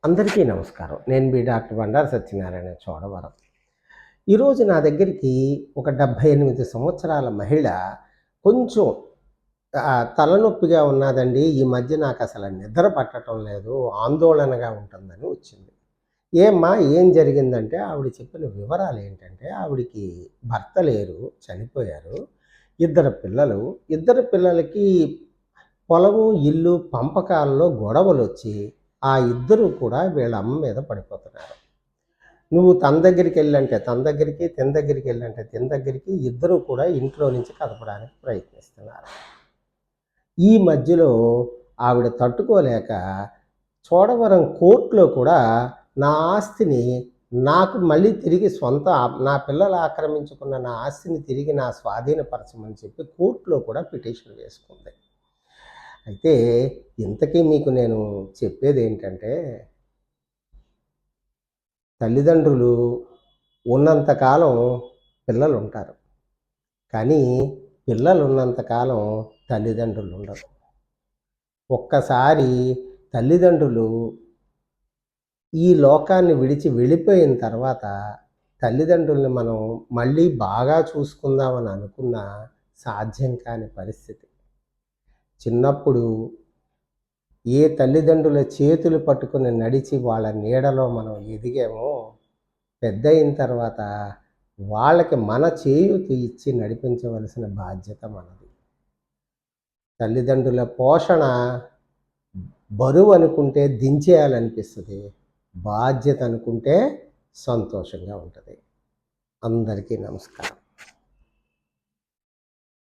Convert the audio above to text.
అందరికీ నమస్కారం. నేను మీ డాక్టర్ బండారు సత్యనారాయణ చోడవరం. ఈరోజు నా దగ్గరికి ఒక 78 సంవత్సరాల మహిళ కొంచెం తలనొప్పిగా ఉన్నాదండి. ఈ మధ్య నాకసల నిద్ర పట్టటం లేదు. ఆందోళనగా ఉంటుందని వచ్చింది. ఏమ్మా ఏం జరిగిందంటే ఆవిడ చెప్పిన వివరాలేంటంటే ఆవిడకి భర్త లేరు, చనిపోయారు. ఇద్దరు పిల్లలు. ఇద్దరు పిల్లలకి పొలము, ఇల్లు పంపకాల్లో గొడవలొచ్చి ఆ ఇద్దరు కూడా వీళ్ళ అమ్మ మీద పడిపోతున్నారు. నువ్వు తన దగ్గరికెళ్ళంటే తన దగ్గరికి, తిన దగ్గరికెళ్ళంటే తిన దగ్గరికి ఇద్దరు కూడా ఇంట్లో నుంచి కదపడానికి ప్రయత్నిస్తున్నారు. ఈ మధ్యలో ఆవిడ తట్టుకోలేక చోడవరం కోర్టులో కూడా నా ఆస్తిని నాకు మళ్ళీ తిరిగి నా పిల్లలు ఆక్రమించుకున్న నా ఆస్తిని తిరిగి నా స్వాధీనపరచమని చెప్పి కోర్టులో కూడా పిటిషన్ వేసుకుంది. అయితే ఇంతకీ మీకు నేను చెప్పేదేంటంటే, తల్లిదండ్రులు ఉన్నంతకాలం పిల్లలుంటారు. కానీ పిల్లలున్నంతకాలం తల్లిదండ్రులు ఉండరు. ఒక్కసారి తల్లిదండ్రులు ఈ లోకాన్ని విడిచి వెళ్ళిపోయిన తర్వాత తల్లిదండ్రుల్ని మనం మళ్ళీ బాగా చూసుకుందామని అనుకున్నా సాధ్యం కాని పరిస్థితి. చిన్నప్పుడు ఏ తల్లిదండ్రుల చేతులు పట్టుకుని నడిచి వాళ్ళ నీడలో మనం ఎదిగామో, పెద్దయిన తర్వాత వాళ్ళకి మన చేయూత ఇచ్చి నడిపించవలసిన బాధ్యత మనది. తల్లిదండ్రుల పోషణ బరువు అనుకుంటే దించేయాలనిపిస్తుంది. బాధ్యత అనుకుంటే సంతోషంగా ఉంటుంది. అందరికీ నమస్కారం.